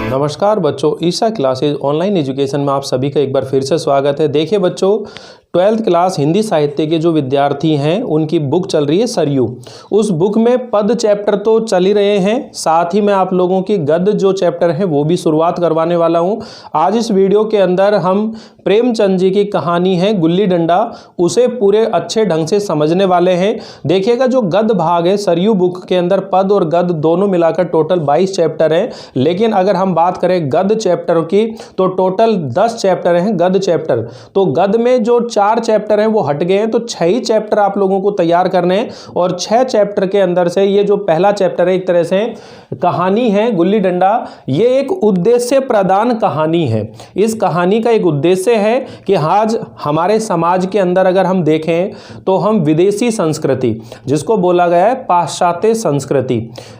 नमस्कार बच्चों, Isha classes online education में आप सभी का एक बार फिर से स्वागत है। देखिए बच्चों, 12th क्लास हिंदी साहित्य के जो विद्यार्थी हैं उनकी बुक चल रही है सरयू। उस बुक में पद चैप्टर तो चल ही रहे हैं, साथ ही मैं आप लोगों की गद्य जो चैप्टर है वो भी शुरुआत करवाने वाला हूं। आज इस वीडियो के अंदर हम प्रेमचंद जी की कहानी है गुल्ली डंडा, उसे पूरे अच्छे ढंग से समझने वाले हैं। देखिएगा, जो गद्य भाग है सरयू बुक के अंदर पद और गद्य दोनों मिलाकर टोटल 22 चैप्टर हैं, लेकिन अगर हम बात करें गद्य चैप्टर की तो टोटल 10 चैप्टर हैं गद्य चैप्टर। तो गद्य में जो 4 चैप्टर हैं वो हट गए हैं, तो 6 ही चैप्टर आप लोगों को तैयार करने हैं। और 6 चैप्टर के अंदर से ये जो पहला चैप्टर है एक तरह से कहानी है गुल्ली डंडा, ये एक उद्देश्य प्रदान कहानी है। इस कहानी का एक उद्देश्य है कि आज हमारे समाज के अंदर अगर हम देखें तो हम विदेशी संस्कृति, जिसको बोला गया है पाश्चात्य संस्कृति,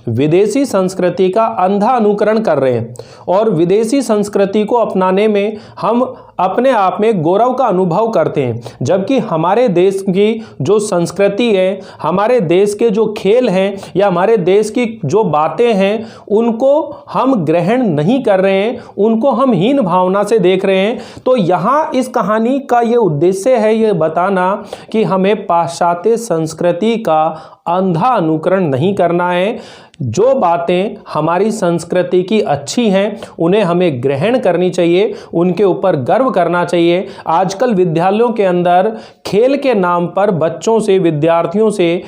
विदेशी संस्कृति का अंधा अनुकरण कर रहे हैं और विदेशी संस्कृति को अपनाने में हम अपने आप में गौरव का अनुभव करते हैं, जबकि हमारे देश की जो संस्कृति है, हमारे देश के जो खेल हैं या हमारे देश की जो बातें हैं उनको हम ग्रहण नहीं कर रहे हैं, उनको हम हीन भावना से देख रहे हैं। तो यहाँ इस कहानी का ये उद्देश्य है ये बताना कि हमें पाश्चात्य संस्कृति का अंधा अनुकरण नहीं करना है। जो बातें हमारी संस्कृति की अच्छी हैं उन्हें हमें ग्रहण करनी चाहिए, उनके ऊपर गर्व करना चाहिए। आजकल विद्यालयों के अंदर खेल के नाम पर बच्चों से, विद्यार्थियों से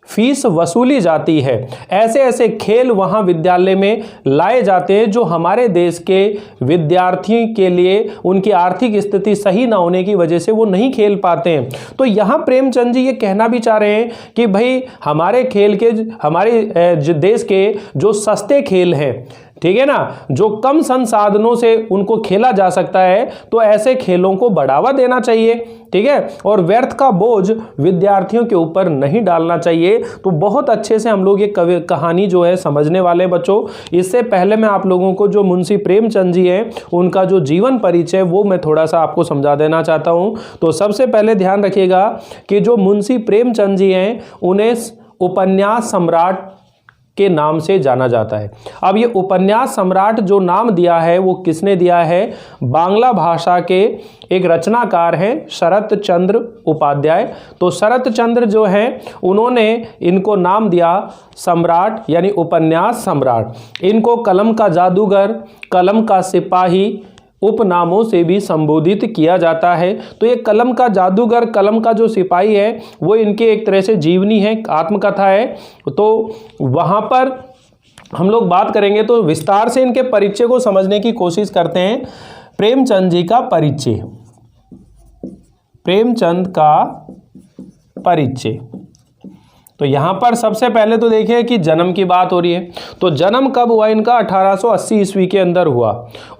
फीस वसूली जाती है। ऐसे ऐसे खेल वहाँ विद्यालय में लाए जाते हैं जो हमारे देश के विद्यार्थी के लिए उनकी आर्थिक स्थिति सही ना होने की वजह से वो नहीं खेल पाते हैं। तो यहाँ प्रेमचंद जी ये कहना भी चाह रहे हैं कि भाई हमारे खेल के, हमारे देश के जो सस्ते खेल हैं, ठीक है ना, जो कम संसाधनों से उनको खेला जा सकता है, तो ऐसे खेलों को बढ़ावा देना चाहिए, ठीक है, और व्यर्थ का बोझ विद्यार्थियों के ऊपर नहीं डालना चाहिए। तो बहुत अच्छे से हम लोग ये कहानी जो है समझने वाले बच्चों। इससे पहले मैं आप लोगों को जो मुंशी प्रेमचंद जी हैं उनका जो जीवन परिचय वो मैं थोड़ा सा आपको समझा देना चाहता हूँ। तो सबसे पहले ध्यान रखिएगा कि जो मुंशी प्रेमचंद जी हैं उन्हें उपन्यास सम्राट के नाम से जाना जाता है। अब ये उपन्यास सम्राट जो नाम दिया है वो किसने दिया है? बांग्ला भाषा के एक रचनाकार हैं शरत चंद्र उपाध्याय। तो शरत चंद्र जो हैं उन्होंने इनको नाम दिया सम्राट, यानी उपन्यास सम्राट। इनको कलम का जादूगर, कलम का सिपाही उपनामों से भी संबोधित किया जाता है। तो ये कलम का जादूगर, कलम का जो सिपाही है वो इनके एक तरह से जीवनी है, आत्मकथा है। तो वहाँ पर हम लोग बात करेंगे तो विस्तार से इनके परिचय को समझने की कोशिश करते हैं। प्रेमचंद जी का परिचय, प्रेमचंद का परिचय। तो यहाँ पर सबसे पहले तो देखिए कि जन्म की बात हो रही है। तो जन्म कब हुआ इनका? 1880 ईस्वी के अंदर हुआ,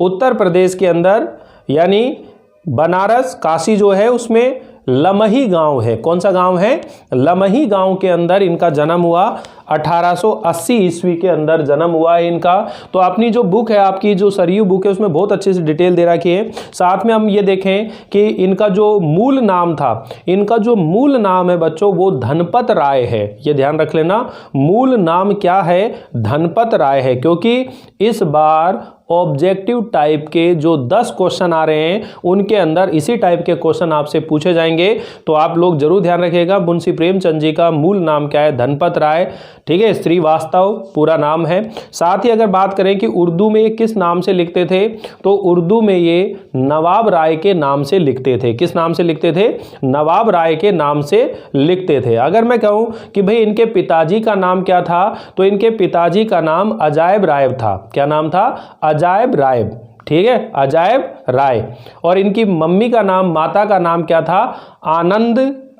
उत्तर प्रदेश के अंदर, यानी बनारस, काशी जो है उसमें लमही गांव है। कौन सा गांव है? लमही गांव के अंदर इनका जन्म हुआ। 1880 ईस्वी के अंदर जन्म हुआ है इनका। तो अपनी जो बुक है, आपकी जो सरयू बुक है, उसमें बहुत अच्छे से डिटेल दे रखी है। साथ में हम ये देखें कि इनका जो मूल नाम था, इनका जो मूल नाम है बच्चों वो धनपत राय है। ये ध्यान रख लेना, मूल नाम क्या है? धनपत राय है। क्योंकि इस बार ऑब्जेक्टिव टाइप के जो 10 क्वेश्चन आ रहे हैं उनके अंदर इसी टाइप के क्वेश्चन आपसे पूछे जाएंगे। तो आप लोग जरूर ध्यान रखिएगा, मुंशी प्रेमचंद जी का मूल नाम क्या है? धनपत राय, ठीक है, श्रीवास्तव पूरा नाम है। साथ ही अगर बात करें कि उर्दू में ये किस नाम से लिखते थे, तो उर्दू में ये नवाब राय के नाम से लिखते थे। किस नाम से लिखते थे? नवाब राय के नाम से लिखते थे। अगर मैं कहूँ कि भाई इनके पिताजी का नाम क्या था, तो इनके पिताजी का नाम अजायब राय था। क्या नाम था? अजायब राय, ठीक है, अजायब राय। और इनकी मम्मी का नाम, माता का नाम क्या था?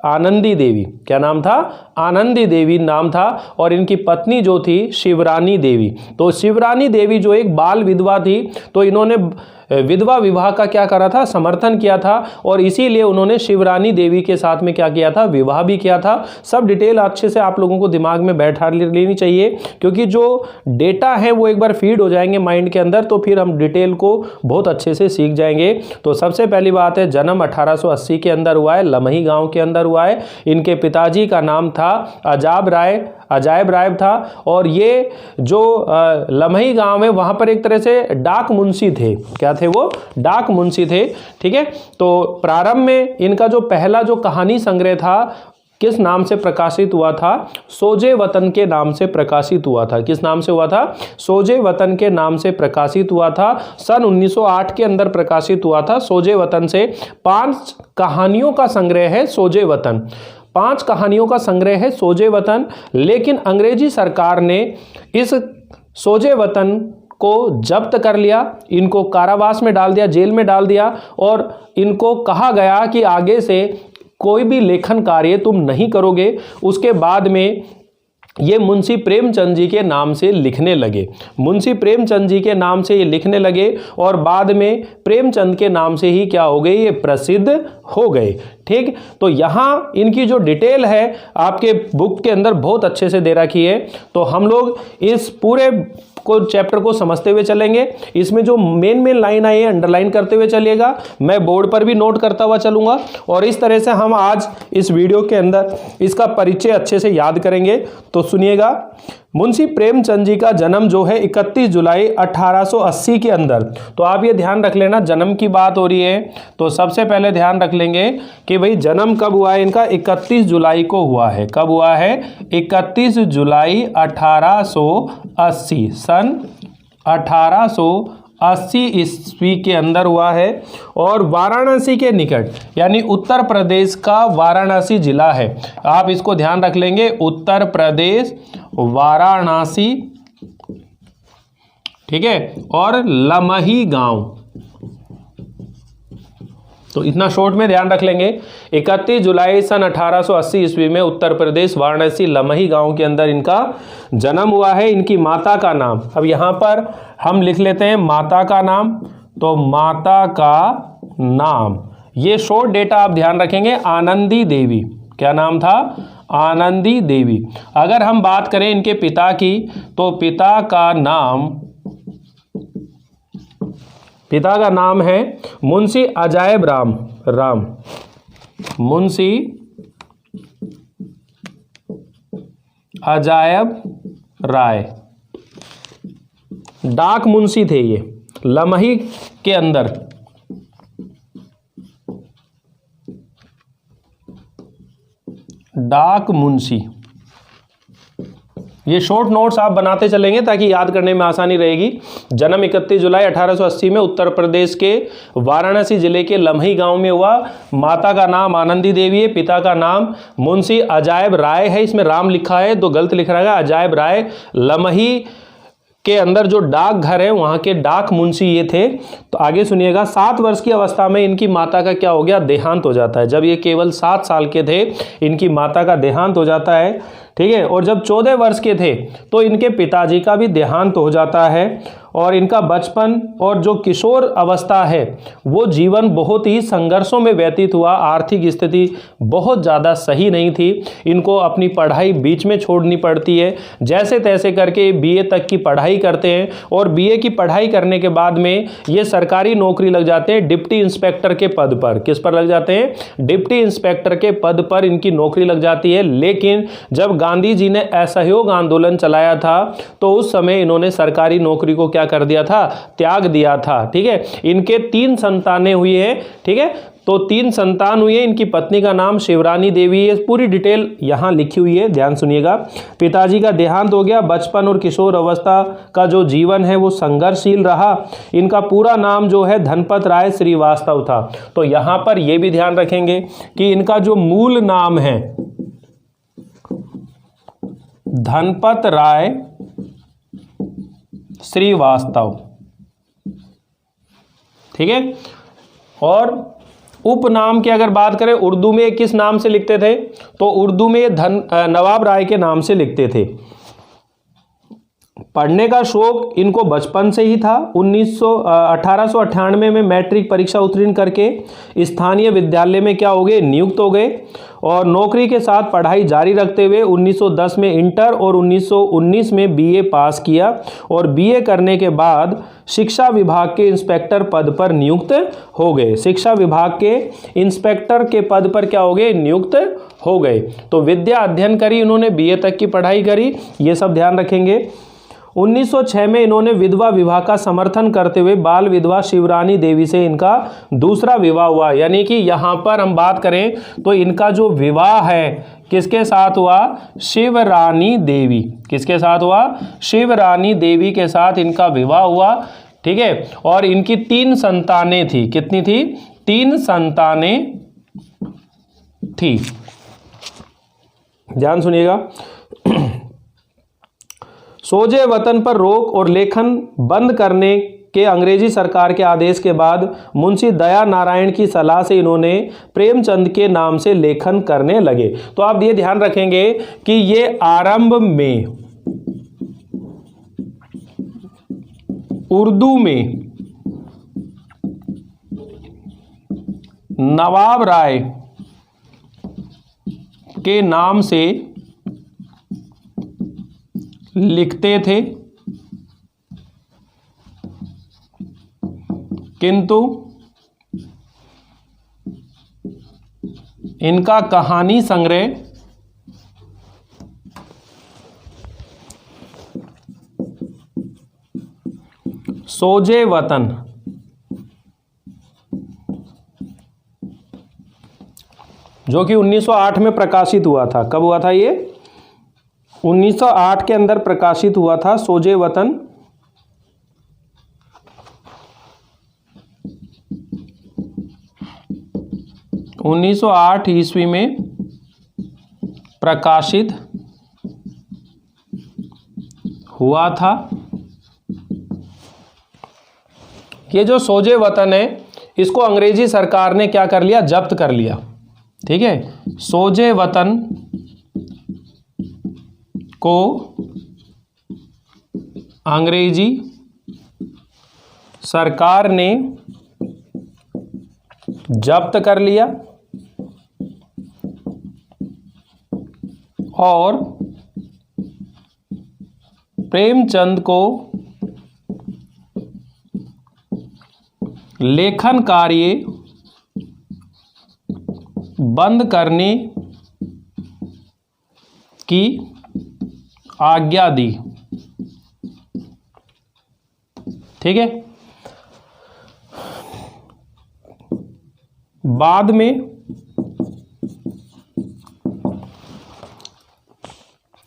आनंदी देवी। क्या नाम था? आनंदी देवी नाम था। और इनकी पत्नी जो थी शिवरानी देवी। तो शिवरानी देवी जो एक बाल विधवा थी, तो इन्होंने विधवा विवाह का क्या करा था, समर्थन किया था, और इसीलिए उन्होंने शिवरानी देवी के साथ में क्या किया था, विवाह भी किया था। सब डिटेल अच्छे से आप लोगों को दिमाग में बैठा लेनी चाहिए, क्योंकि जो डेटा है वो एक बार फीड हो जाएंगे माइंड के अंदर तो फिर हम डिटेल को बहुत अच्छे से सीख जाएंगे। तो सबसे पहली बात है, जन्म 1880 के अंदर हुआ है, लमही गांव के अंदर हुआ है। इनके पिताजी का नाम था अजायब राय था, और ये जो लमही गांव है वहां पर एक तरह से डाक मुंशी थे। क्या थे वो? डाक मुंशी थे। ठीक है, तो प्रारंभ में इनका जो पहला जो कहानी संग्रह था किस नाम से प्रकाशित हुआ था? सोजे वतन के नाम से प्रकाशित हुआ था। किस नाम से हुआ था? सोजे वतन के नाम से प्रकाशित हुआ था। सन 1908 के अंदर प्रकाशित हुआ था सोजे वतन से। 5 कहानियों का संग्रह है सोजे वतन, 5 कहानियों का संग्रह है सोजे वतन। लेकिन अंग्रेजी सरकार ने इस सोजे वतन को जब्त कर लिया, इनको कारावास में डाल दिया, जेल में डाल दिया, और इनको कहा गया कि आगे से कोई भी लेखन कार्य तुम नहीं करोगे। उसके बाद में ये मुंशी प्रेमचंद जी के नाम से लिखने लगे, मुंशी प्रेमचंद जी के नाम से ये लिखने लगे, और बाद में प्रेमचंद के नाम से ही क्या हो गए, ये प्रसिद्ध हो गए। ठीक, तो यहाँ इनकी जो डिटेल है आपके बुक के अंदर बहुत अच्छे से दे रखी है। तो हम लोग इस पूरे को चैप्टर को समझते हुए चलेंगे। इसमें जो मेन लाइन आई है अंडरलाइन करते हुए चलिएगा, मैं बोर्ड पर भी नोट करता हुआ चलूंगा, और इस तरह से हम आज इस वीडियो के अंदर इसका परिचय अच्छे से याद करेंगे। तो सुनिएगा, मुंशी प्रेमचंद जी का जन्म जो है 31 जुलाई 1880 के अंदर। तो आप ये ध्यान रख लेना, जन्म की बात हो रही है तो सबसे पहले ध्यान रख लेंगे कि भाई जन्म कब हुआ है इनका? 31 जुलाई को हुआ है। कब हुआ है? 31 जुलाई 1880, सन 1880 ईस्वी के अंदर हुआ है, और वाराणसी के निकट, यानी उत्तर प्रदेश का वाराणसी जिला है। आप इसको ध्यान रख लेंगे, उत्तर प्रदेश वाराणसी, ठीक है, और लमही गांव। तो इतना शॉर्ट में ध्यान रख लेंगे। 31 जुलाई सन 1880 ईस्वी में उत्तर प्रदेश वाराणसी लमही गांव के अंदर इनका जन्म हुआ है। इनकी माता का नाम, अब यहां पर हम लिख लेते हैं माता का नाम। तो माता का नाम, ये शॉर्ट डेटा आप ध्यान रखेंगे, आनंदी देवी। क्या नाम था? आनंदी देवी। अगर हम बात करें इनके पिता की, तो पिता का नाम है मुंशी अजायब राम, मुंशी अजायब राय। डाक मुंशी थे ये लमही के अंदर। डाक मुंशी, ये शॉर्ट नोट्स आप बनाते चलेंगे ताकि याद करने में आसानी रहेगी। जन्म 31 जुलाई 1880 में उत्तर प्रदेश के वाराणसी जिले के लमही गांव में हुआ। माता का नाम आनंदी देवी है, पिता का नाम मुंशी अजायब राय है। इसमें राम लिखा है तो गलत लिख रहा है, अजायब राय। लमही के अंदर जो डाक घर है वहां के डाक मुंशी ये थे। तो आगे सुनिएगा, 7 वर्ष की अवस्था में इनकी माता का क्या हो गया? देहांत हो जाता है। जब ये केवल 7 साल के थे इनकी माता का देहांत हो जाता है। ठीक है, और जब 14 वर्ष के थे तो इनके पिताजी का भी देहांत हो जाता है। और इनका बचपन और जो किशोर अवस्था है वो जीवन बहुत ही संघर्षों में व्यतीत हुआ। आर्थिक स्थिति बहुत ज़्यादा सही नहीं थी, इनको अपनी पढ़ाई बीच में छोड़नी पड़ती है। जैसे तैसे करके बीए तक की पढ़ाई करते हैं, और बीए की पढ़ाई करने के बाद में ये सरकारी नौकरी लग जाते हैं डिप्टी इंस्पेक्टर के पद पर। किस पर लग जाते हैं? डिप्टी इंस्पेक्टर के पद पर इनकी नौकरी लग जाती है। लेकिन जब गांधी जी ने असहयोग आंदोलन चलाया था तो उस समय इन्होंने सरकारी नौकरी को क्या कर दिया था? त्याग दिया था। ठीक है, इनके 3 संतानें हुई हैं। ठीक है, तो 3 संतान हुई है। इनकी पत्नी का नाम शिवरानी देवी है। पूरी डिटेल यहां लिखी हुई है, ध्यान सुनिएगा। पिताजी का देहांत हो गया। बचपन और किशोर अवस्था का जो जीवन है वो संघर्षशील रहा। इनका पूरा नाम जो है धनपत राय श्रीवास्तव था। तो यहां पर यह भी ध्यान रखेंगे कि इनका जो मूल नाम है धनपत राय श्रीवास्तव। ठीक है, और उपनाम की अगर बात करें उर्दू में किस नाम से लिखते थे? तो उर्दू में नवाब राय के नाम से लिखते थे। पढ़ने का शौक इनको बचपन से ही था। 1898 में मैट्रिक परीक्षा उत्तीर्ण करके स्थानीय विद्यालय में क्या हो गए, नियुक्त हो गए और नौकरी के साथ पढ़ाई जारी रखते हुए 1910 में इंटर और 1919 में बीए पास किया और बीए करने के बाद शिक्षा विभाग के इंस्पेक्टर पद पर नियुक्त हो गए। शिक्षा विभाग के इंस्पेक्टर के पद पर क्या हो गए, नियुक्त हो गए। तो विद्या अध्ययन करी इन्होंने, बीए तक की पढ़ाई करी, ये सब ध्यान रखेंगे। 1906 में इन्होंने विधवा विवाह का समर्थन करते हुए बाल विधवा शिवरानी देवी से इनका दूसरा विवाह हुआ। यानी कि यहाँ पर हम बात करें तो इनका जो विवाह है किसके साथ हुआ, शिवरानी देवी। किसके साथ हुआ, शिवरानी देवी के साथ इनका विवाह हुआ। ठीक है, और इनकी 3 संतानें थी। कितनी थी, 3 संतानें थी। ध्यान सुनिएगा। सोजे वतन पर रोक और लेखन बंद करने के अंग्रेजी सरकार के आदेश के बाद मुंशी दया नारायण की सलाह से इन्होंने प्रेमचंद के नाम से लेखन करने लगे। तो आप ये ध्यान रखेंगे कि ये आरंभ में उर्दू में नवाब राय के नाम से लिखते थे, किंतु इनका कहानी संग्रह सोजे वतन जो कि 1908 में प्रकाशित हुआ था। कब हुआ था ये, 1908 के अंदर प्रकाशित हुआ था सोजे वतन। उन्नीस सौ 8 ईस्वी में प्रकाशित हुआ था। ये जो सोजे वतन है इसको अंग्रेजी सरकार ने क्या कर लिया, जब्त कर लिया। ठीक है, सोजे वतन को अंग्रेजी सरकार ने जब्त कर लिया और प्रेमचंद को लेखन कार्य बंद करने की आज्ञा दी। ठीक है, बाद में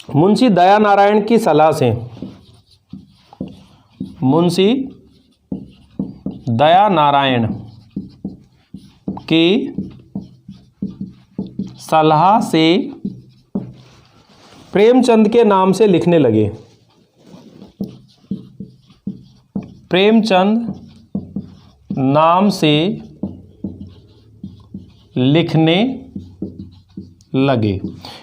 मुंशी दया नारायण की सलाह से, मुंशी दया नारायण की सलाह से प्रेमचंद के नाम से लिखने लगे। प्रेमचंद नाम से लिखने लगे।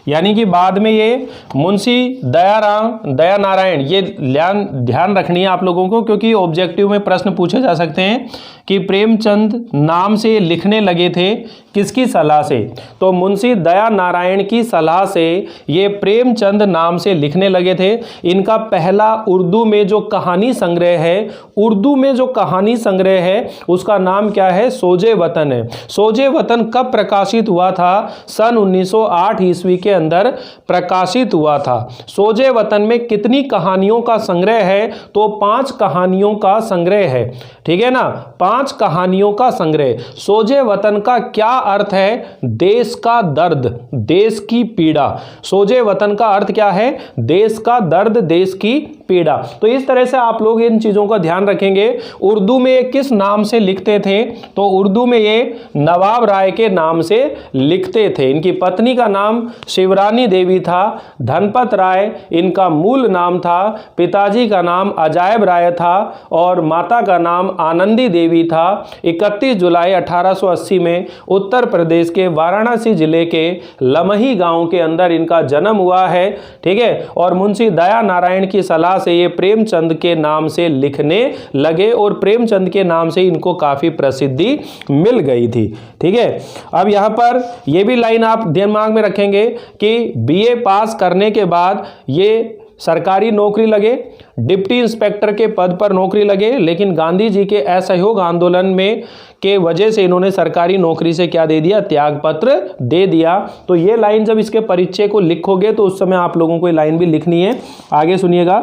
यानी कि बाद में ये मुंशी दया नारायण, ये ध्यान रखनी है आप लोगों को, क्योंकि ऑब्जेक्टिव में प्रश्न पूछे जा सकते हैं कि प्रेमचंद नाम से लिखने लगे थे, किसकी सलाह से। तो मुंशी दया नारायण की सलाह से ये प्रेमचंद नाम से लिखने लगे थे। इनका पहला उर्दू में जो कहानी संग्रह है, उर्दू में जो कहानी संग्रह है उसका नाम क्या है, सोजे वतन है। सोजे वतन कब प्रकाशित हुआ था, सन 1908 ईस्वी के अंदर प्रकाशित हुआ था। सोजे वतन में कितनी कहानियों का संग्रह है, तो 5 कहानियों का संग्रह है। ठीक है ना, 5 कहानियों का संग्रह। सोजे वतन का क्या अर्थ है, देश का दर्द, देश की पीड़ा। सोजे वतन का अर्थ क्या है, देश का दर्द, देश की पीड़ा। तो इस तरह से आप लोग इन चीजों का ध्यान रखेंगे। उर्दू में ये किस नाम से लिखते थे, तो उर्दू में ये नवाब राय के नाम से लिखते थे। इनकी पत्नी का नाम शिवरानी देवी था, धनपत राय इनका मूल नाम था, पिताजी का नाम अजायब राय था और माता का नाम आनंदी देवी था। 31 जुलाई 1880 में उत्तर प्रदेश के वाराणसी जिले के लमही गांव के अंदर इनका जन्म हुआ है। ठीक है, और मुंशी दया नारायण की सलाह सलाह से ये प्रेमचंद के नाम से लिखने लगे और प्रेमचंद के नाम से इनको काफ़ी प्रसिद्धि मिल गई थी। ठीक है, अब यहाँ पर ये भी लाइन आप दिमाग में रखेंगे कि बीए पास करने के बाद ये सरकारी नौकरी लगे, डिप्टी इंस्पेक्टर के पद पर नौकरी लगे, लेकिन गांधी जी के असहयोग आंदोलन में के वजह से इन्होंने सरकारी नौकरी से क्या दे दिया, त्याग पत्र दे दिया। तो ये लाइन जब इसके परिचय को लिखोगे तो उस समय आप लोगों को ये लाइन भी लिखनी है। आगे सुनिएगा।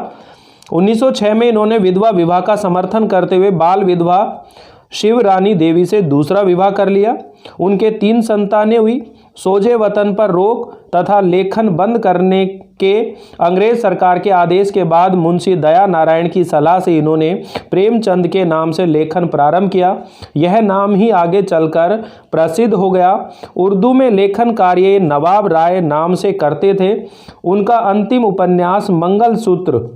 1906 में इन्होंने विधवा विवाह का समर्थन करते हुए बाल विधवा शिवरानी देवी से दूसरा विवाह कर लिया। उनके 3 संतानें हुई। सोजे वतन पर रोक तथा लेखन बंद करने के अंग्रेज सरकार के आदेश के बाद मुंशी दया नारायण की सलाह से इन्होंने प्रेमचंद के नाम से लेखन प्रारंभ किया। यह नाम ही आगे चलकर प्रसिद्ध हो गया। उर्दू में लेखन कार्य नवाब राय नाम से करते थे। उनका अंतिम उपन्यास मंगलसूत्र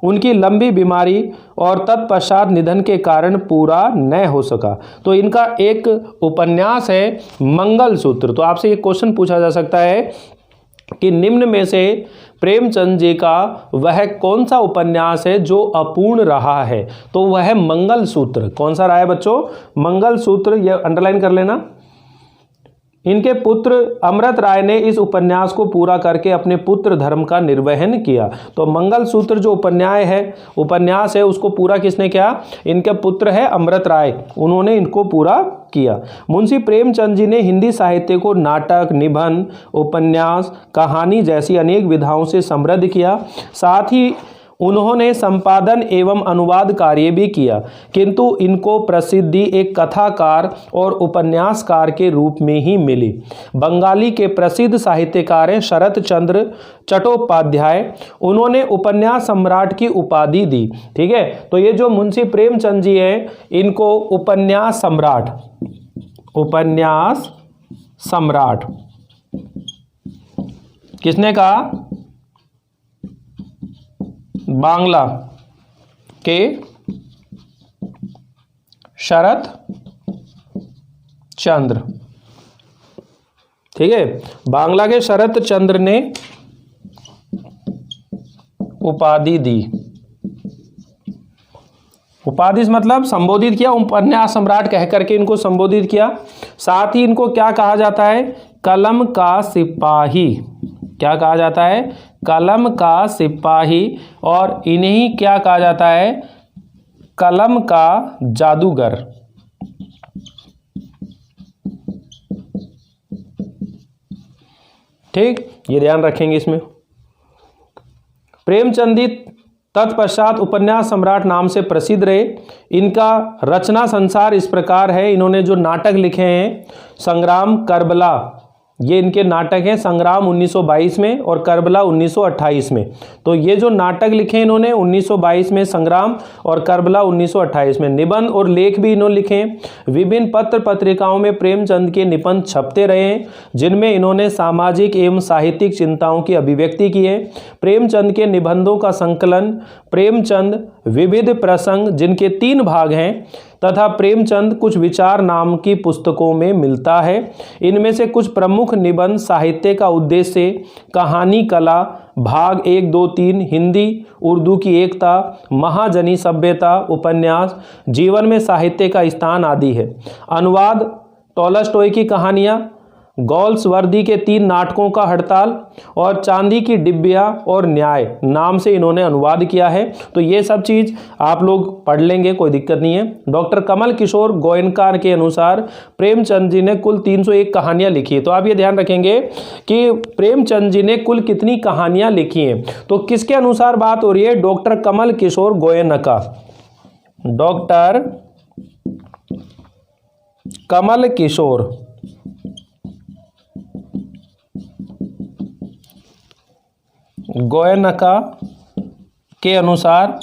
उनकी लंबी बीमारी और तत्पश्चात निधन के कारण पूरा न हो सका। तो इनका एक उपन्यास है मंगलसूत्र। तो आपसे ये क्वेश्चन पूछा जा सकता है कि निम्न में से प्रेमचंद जी का वह कौन सा उपन्यास है जो अपूर्ण रहा है? तो वह मंगलसूत्र। कौन सा रहा है बच्चों? मंगलसूत्र। यह अंडरलाइन कर लेना। इनके पुत्र अमृत राय ने इस उपन्यास को पूरा करके अपने पुत्र धर्म का निर्वहन किया। तो मंगलसूत्र जो उपन्यास है उसको पूरा किसने किया? इनके पुत्र है अमृत राय, उन्होंने इनको पूरा किया। मुंशी प्रेमचंद जी ने हिंदी साहित्य को नाटक, निबंध, उपन्यास, कहानी जैसी अनेक विधाओं से समृद्ध किया। साथ ही उन्होंने संपादन एवं अनुवाद कार्य भी किया, किंतु इनको प्रसिद्धि एक कथाकार और उपन्यासकार के रूप में ही मिली। बंगाली के प्रसिद्ध साहित्यकार हैं शरत चंद्र चट्टोपाध्याय, उन्होंने उपन्यास सम्राट की उपाधि दी। ठीक है, तो ये जो मुंशी प्रेमचंद जी हैं इनको उपन्यास सम्राट किसने कहा? बांग्ला के शरत चंद्र। ठीक है, बांग्ला के शरत चंद्र ने उपाधि दी। उपाधि मतलब संबोधित किया, उपन्यास सम्राट कह करके इनको संबोधित किया। साथ ही इनको क्या कहा जाता है? कलम का सिपाही। क्या कहा जाता है? कलम का सिपाही। और इन्हीं क्या कहा जाता है? कलम का जादूगर। ठीक, ये ध्यान रखेंगे इसमें। प्रेमचंद तत्पश्चात उपन्यास सम्राट नाम से प्रसिद्ध रहे। इनका रचना संसार इस प्रकार है। इन्होंने जो नाटक लिखे हैं, संग्राम, करबला, ये इनके नाटक हैं। संग्राम 1922 में और करबला 1928 में। तो ये जो नाटक लिखे इन्होंने 1922 में संग्राम और करबला 1928 में। निबंध और लेख भी इन्होंने लिखे हैं। विभिन्न पत्र पत्रिकाओं में प्रेमचंद के निबंध छपते रहे हैं, जिनमें इन्होंने सामाजिक एवं साहित्यिक चिंताओं की अभिव्यक्ति की है। प्रेमचंद के निबंधों का संकलन प्रेमचंद विविध प्रसंग, जिनके 3 भाग हैं, तथा प्रेमचंद कुछ विचार नाम की पुस्तकों में मिलता है। इनमें से कुछ प्रमुख निबंध साहित्य का उद्देश्य, कहानी कला, भाग 1, 2, 3, हिंदी उर्दू की एकता, महाजनी सभ्यता, उपन्यास, जीवन में साहित्य का स्थान आदि है। अनुवाद टॉलस्टॉय की कहानियाँ, गॉल्सवर्दी के 3 नाटकों का हड़ताल और चांदी की डिब्बिया और न्याय नाम से इन्होंने अनुवाद किया है। तो ये सब चीज़ आप लोग पढ़ लेंगे, कोई दिक्कत नहीं है। डॉक्टर कमल किशोर गोयनकार के अनुसार प्रेमचंद जी ने कुल 301 कहानियाँ लिखी है। तो आप ये ध्यान रखेंगे कि प्रेमचंद जी ने कुल कितनी कहानियाँ लिखी हैं। तो किसके अनुसार बात हो रही है? डॉक्टर कमल किशोर गोयनका। डॉक्टर कमल किशोर गोयनका के अनुसार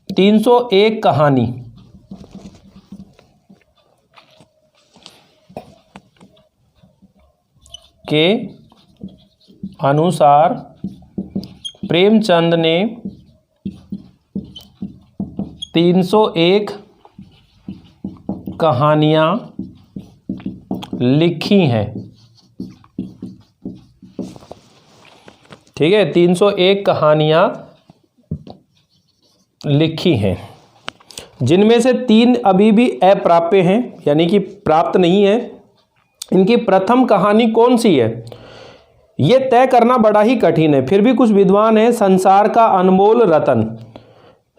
301 कहानी के अनुसार प्रेमचंद ने 301 कहानियाँ लिखी हैं। ठीक है, 301 कहानियाँ लिखी हैं, जिनमें से 3 अभी भी अप्राप्य हैं, यानी कि प्राप्त नहीं है। इनकी प्रथम कहानी कौन सी है, ये तय करना बड़ा ही कठिन है। फिर भी कुछ विद्वान हैं संसार का अनमोल रतन,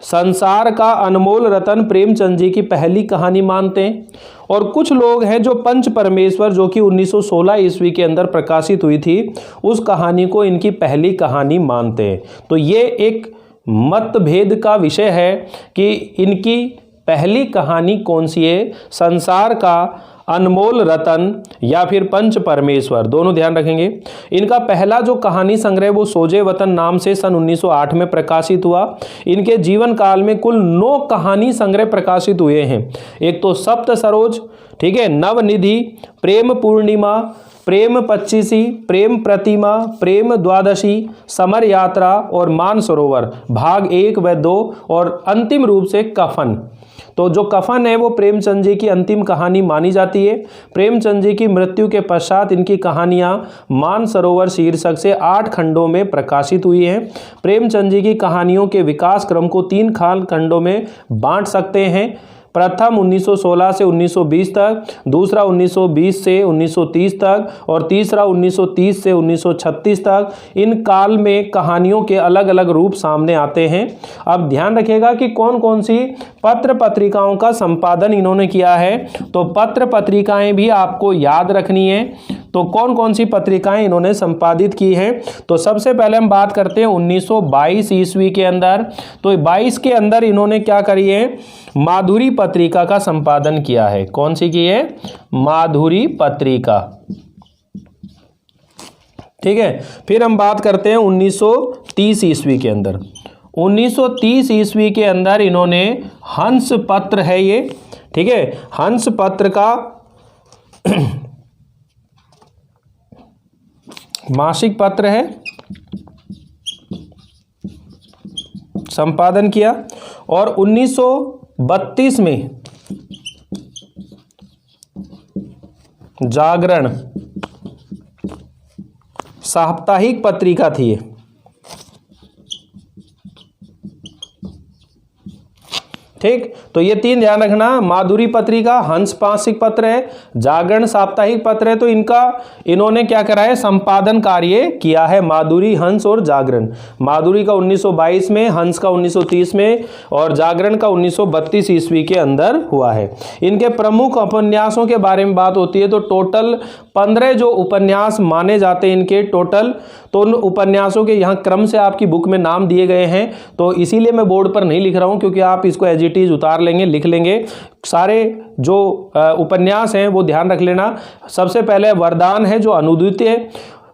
संसार का अनमोल रतन प्रेमचंद जी की पहली कहानी मानते हैं। और कुछ लोग हैं जो पंच परमेश्वर, जो कि 1916 ईस्वी के अंदर प्रकाशित हुई थी, उस कहानी को इनकी पहली कहानी मानते हैं। तो ये एक मतभेद का विषय है कि इनकी पहली कहानी कौन सी है, संसार का अनमोल रतन या फिर पंच परमेश्वर, दोनों ध्यान रखेंगे। इनका पहला जो कहानी संग्रह वो सोजे वतन नाम से सन 1908 में प्रकाशित हुआ। इनके जीवन काल में कुल 9 कहानी संग्रह प्रकाशित हुए हैं। एक तो सप्त सरोज, ठीक है, नवनिधि, प्रेम पूर्णिमा, प्रेम पच्चीसी, प्रेम प्रतिमा, प्रेम द्वादशी, समर यात्रा और मानसरोवर भाग 1 व 2, और अंतिम रूप से कफन। तो जो कफन है वो प्रेमचंद जी की अंतिम कहानी मानी जाती है। प्रेमचंद जी की मृत्यु के पश्चात इनकी कहानियां मानसरोवर शीर्षक से 8 खंडों में प्रकाशित हुई हैं। प्रेमचंद जी की कहानियों के विकास क्रम को 3 खंडों में बांट सकते हैं। प्रथम 1916 से 1920 तक, दूसरा 1920 से 1930 तक, और तीसरा 1930 से 1936 तक। इन काल में कहानियों के अलग अलग रूप सामने आते हैं। अब ध्यान रखिएगा कि कौन कौन सी पत्र पत्रिकाओं का संपादन इन्होंने किया है। तो पत्र पत्रिकाएं भी आपको याद रखनी है। तो कौन कौन सी पत्रिकाएं इन्होंने संपादित की हैं, तो सबसे पहले हम बात करते हैं 1922 ईस्वी के अंदर। तो 22 के अंदर इन्होंने क्या करी है, माधुरी पत्रिका का संपादन किया है। कौन सी की है, माधुरी पत्रिका, ठीक है। फिर हम बात करते हैं 1930 ईस्वी के अंदर। 1930 ईस्वी के अंदर इन्होंने हंस पत्र है ये, ठीक है, हंस पत्र का मासिक पत्र है, संपादन किया। और 1932 में जागरण साप्ताहिक पत्रिका थी ये, ठीक। तो ये 3 ध्यान रखना, माधुरी पत्रिका, हंस मासिक पत्र है, जागरण साप्ताहिक पत्र है। तो इन्होंने क्या करा है, संपादन कार्य किया है, माधुरी, हंस और जागरण। माधुरी का 1922 में, हंस का 1930 में, और जागरण का 1932 ईस्वी के अंदर हुआ है। इनके प्रमुख उपन्यासों के बारे में बात होती है तो टोटल 15 जो उपन्यास माने जाते हैं इनके टोटल। तो उन उपन्यासों के यहाँ क्रम से आपकी बुक में नाम दिए गए हैं, तो इसीलिए मैं बोर्ड पर नहीं लिख रहा हूँ, क्योंकि आप इसको एज इट इज उतार लेंगे, लिख लेंगे। सारे जो उपन्यास हैं वो ध्यान रख लेना। सबसे पहले वरदान है जो अनुद्वितीय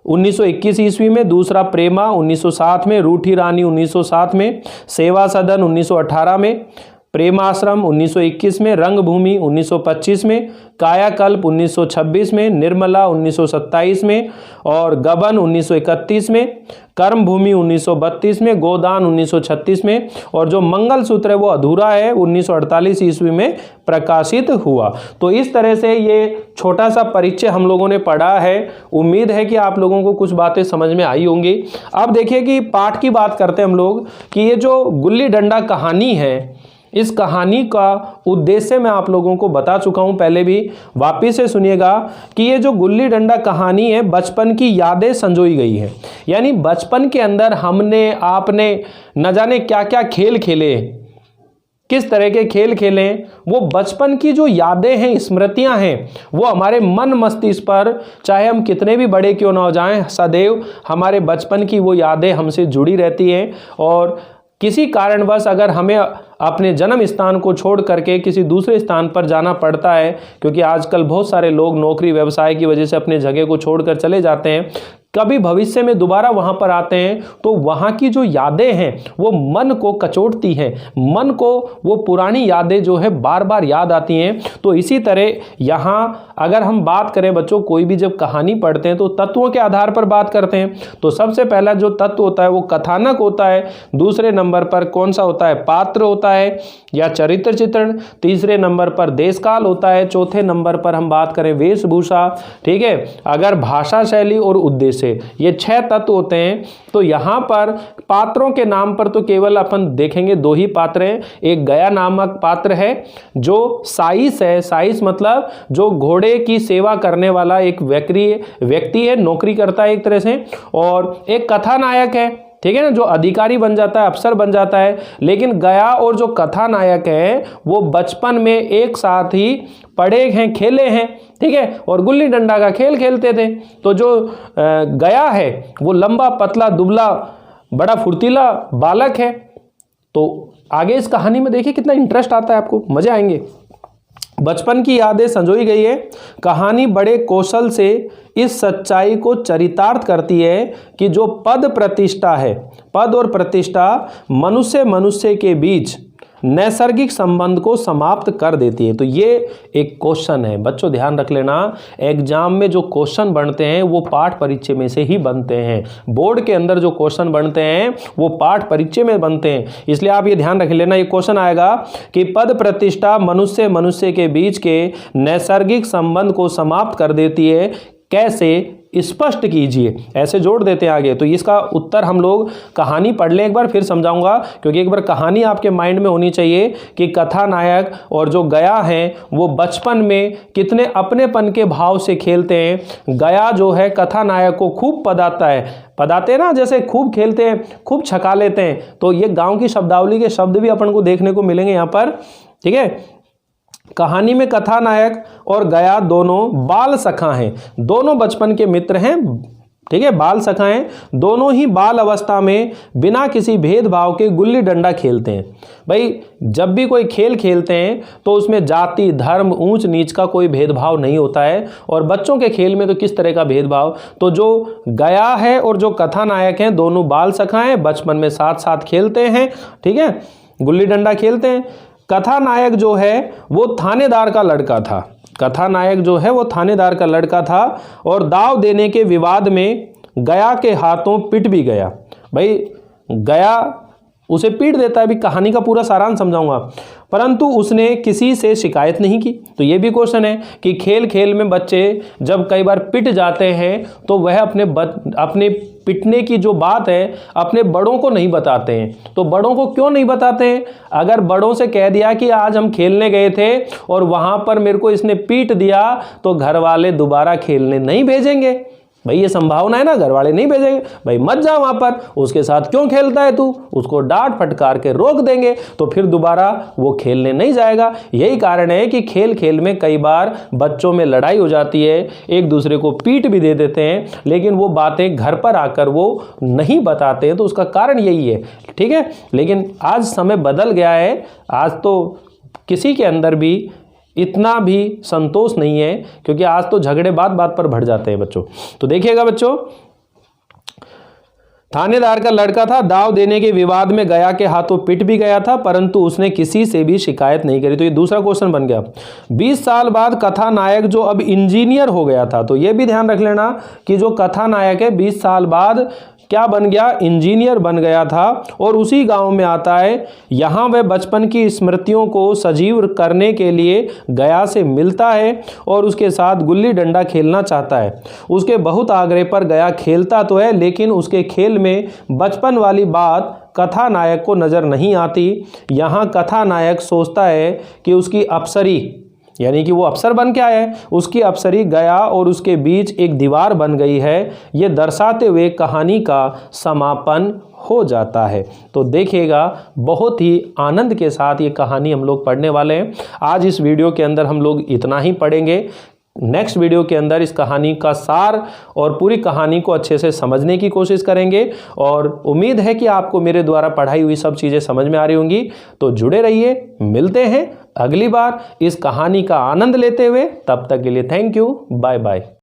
1921 ईस्वी में, दूसरा प्रेमा 1907 में, रूठी रानी 1907 में, सेवा सदन 1918 में, प्रेमाश्रम 1921 में, रंगभूमि 1925 में, कायाकल्प 1926 में, निर्मला 1927 में, और गबन 1931 में, कर्मभूमि 1932 में, गोदान 1936 में, और जो मंगलसूत्र है वो अधूरा है 1948 ईस्वी में प्रकाशित हुआ। तो इस तरह से ये छोटा सा परिचय हम लोगों ने पढ़ा है। उम्मीद है कि आप लोगों को कुछ बातें समझ में आई होंगी। अब देखिए कि पाठ की बात करते हैं हम लोग कि ये जो गुल्ली डंडा कहानी है, इस कहानी का उद्देश्य मैं आप लोगों को बता चुका हूं पहले भी, वापिस से सुनिएगा कि ये जो गुल्ली डंडा कहानी है बचपन की यादें संजोई गई है। यानी बचपन के अंदर हमने आपने न जाने क्या क्या खेल खेले, किस तरह के खेल खेले, वो बचपन की जो यादें हैं, स्मृतियां हैं, वो हमारे मन मस्तिष्क पर, चाहे हम कितने भी बड़े क्यों ना हो जाएं, सदैव हमारे बचपन की वो यादें हमसे जुड़ी रहती हैं। और किसी कारणवश अगर हमें अपने जन्म स्थान को छोड़ करके किसी दूसरे स्थान पर जाना पड़ता है, क्योंकि आजकल बहुत सारे लोग नौकरी व्यवसाय की वजह से अपने जगह को छोड़कर चले जाते हैं, कभी भविष्य में दोबारा वहां पर आते हैं तो वहां की जो यादें हैं वो मन को कचोटती हैं, मन को वो पुरानी यादें जो है बार बार याद आती हैं। तो इसी तरह यहाँ अगर हम बात करें बच्चों, कोई भी जब कहानी पढ़ते हैं तो तत्वों के आधार पर बात करते हैं। तो सबसे पहला जो तत्व होता है वो कथानक होता है, दूसरे नंबर पर कौन सा होता है, पात्र होता है या चरित्र चित्रण, तीसरे नंबर पर देशकाल होता है, चौथे नंबर पर हम बात करें वेशभूषा, ठीक है। अगर भाषा शैली और उद्देश्य, से, ये 6 तत्व होते हैं। तो यहाँ पर पात्रों के नाम पर तो केवल अपन देखेंगे 2 ही पात्र हैं। एक गया नामक पात्र है जो साइस है, साइस मतलब जो घोड़े की सेवा करने वाला एक व्यक्ति है, नौकरी करता है एक तरह से, और एक कथानायक है, ठीक है ना, जो अधिकारी बन जाता है, अफसर बन जाता है। लेकिन गया और जो कथानायक है वो बचपन में एक साथ ही पढ़े हैं, खेले हैं, ठीक है, और गुल्ली डंडा का खेल खेलते थे। तो जो गया है वो लंबा पतला दुबला बड़ा फुर्तीला बालक है। तो आगे इस कहानी में देखिए कितना इंटरेस्ट आता है, आपको मजे आएंगे। बचपन की यादें संजोई गई है। कहानी बड़े कौशल से इस सच्चाई को चरितार्थ करती है कि जो पद प्रतिष्ठा है, पद और प्रतिष्ठा मनुष्य के बीच नैसर्गिक संबंध को समाप्त कर देती है। तो ये एक क्वेश्चन है बच्चों, ध्यान रख लेना, एग्जाम में जो क्वेश्चन बनते हैं वो पाठ परिचय में से ही बनते हैं। बोर्ड के अंदर जो क्वेश्चन बनते हैं वो पाठ परिचय में बनते हैं। इसलिए आप ये ध्यान रख लेना, ये क्वेश्चन आएगा कि पद प्रतिष्ठा मनुष्य के बीच के नैसर्गिक संबंध को समाप्त कर देती है, कैसे स्पष्ट कीजिए, ऐसे जोड़ देते हैं आगे। तो इसका उत्तर हम लोग कहानी पढ़ लें, एक बार फिर समझाऊंगा, क्योंकि एक बार कहानी आपके माइंड में होनी चाहिए कि कथानायक और जो गया हैं वो बचपन में कितने अपनेपन के भाव से खेलते हैं। गया जो है कथानायक को खूब पदाते हैं ना, जैसे खूब खेलते हैं, खूब छका लेते हैं। तो ये गाँव की शब्दावली के शब्द भी अपन को देखने को मिलेंगे यहाँ पर, ठीक है। कहानी में कथानायक और गया दोनों बाल सखा हैं, दोनों बचपन के मित्र हैं, ठीक है, बाल सखा हैं। दोनों ही बाल अवस्था में बिना किसी भेदभाव के गुल्ली डंडा खेलते हैं। भाई जब भी कोई खेल खेलते हैं तो उसमें जाति धर्म ऊंच नीच का कोई भेदभाव नहीं होता है, और बच्चों के खेल में तो किस तरह का भेदभाव। तो जो गया है और जो कथानायक हैं दोनों बाल सखा हैं, बचपन में साथ साथ खेलते हैं, ठीक है, गुल्ली डंडा खेलते हैं। कथानायक जो है वो थानेदार का लड़का था, कथानायक जो है वो थानेदार का लड़का था, और दाव देने के विवाद में गया के हाथों पिट भी गया। भाई गया उसे पीट देता है, अभी कहानी का पूरा सारांश समझाऊंगा, परंतु उसने किसी से शिकायत नहीं की। तो ये भी क्वेश्चन है कि खेल खेल में बच्चे जब कई बार पिट जाते हैं तो वह अपने पिटने की जो बात है अपने बड़ों को नहीं बताते हैं। तो बड़ों को क्यों नहीं बताते हैं? अगर बड़ों से कह दिया कि आज हम खेलने गए थे और वहाँ पर मेरे को इसने पीट दिया, तो घर वाले दोबारा खेलने नहीं भेजेंगे। भाई ये संभावना है ना, घर वाले नहीं भेजेंगे, भाई मत जा वहाँ पर, उसके साथ क्यों खेलता है तू, उसको डांट फटकार के रोक देंगे, तो फिर दोबारा वो खेलने नहीं जाएगा। यही कारण है कि खेल खेल में कई बार बच्चों में लड़ाई हो जाती है, एक दूसरे को पीट भी दे देते हैं, लेकिन वो बातें घर पर आकर वो नहीं बताते हैं। तो उसका कारण यही है, ठीक है। लेकिन आज समय बदल गया है, आज तो किसी के अंदर भी इतना भी संतोष नहीं है, क्योंकि आज तो झगड़े बात बात पर बढ़ जाते हैं बच्चों। तो देखिएगा बच्चों, थानेदार का लड़का था, दाव देने के विवाद में गया के हाथों पिट भी गया था, परंतु उसने किसी से भी शिकायत नहीं करी। तो ये दूसरा क्वेश्चन बन गया। 20 साल बाद कथानायक जो अब इंजीनियर हो गया था, तो ये भी ध्यान रख लेना कि जो कथानायक है 20 साल बाद क्या बन गया, इंजीनियर बन गया था, और उसी गांव में आता है। यहाँ वह बचपन की स्मृतियों को सजीव करने के लिए गया से मिलता है और उसके साथ गुल्ली डंडा खेलना चाहता है। उसके बहुत आग्रह पर गया खेलता तो है, लेकिन उसके खेल में बचपन वाली बात कथानायक को नज़र नहीं आती। यहाँ कथानायक सोचता है कि उसकी अप्सरी, यानी कि वो अफसर बन के आया है, उसकी अफसरी गया और उसके बीच एक दीवार बन गई है, ये दर्शाते हुए कहानी का समापन हो जाता है। तो देखिएगा, बहुत ही आनंद के साथ ये कहानी हम लोग पढ़ने वाले हैं। आज इस वीडियो के अंदर हम लोग इतना ही पढ़ेंगे। नेक्स्ट वीडियो के अंदर इस कहानी का सार और पूरी कहानी को अच्छे से समझने की कोशिश करेंगे, और उम्मीद है कि आपको मेरे द्वारा पढ़ाई हुई सब चीज़ें समझ में आ रही होंगी। तो जुड़े रहिए, मिलते हैं अगली बार इस कहानी का आनंद लेते हुए। तब तक के लिए थैंक यू, बाय बाय।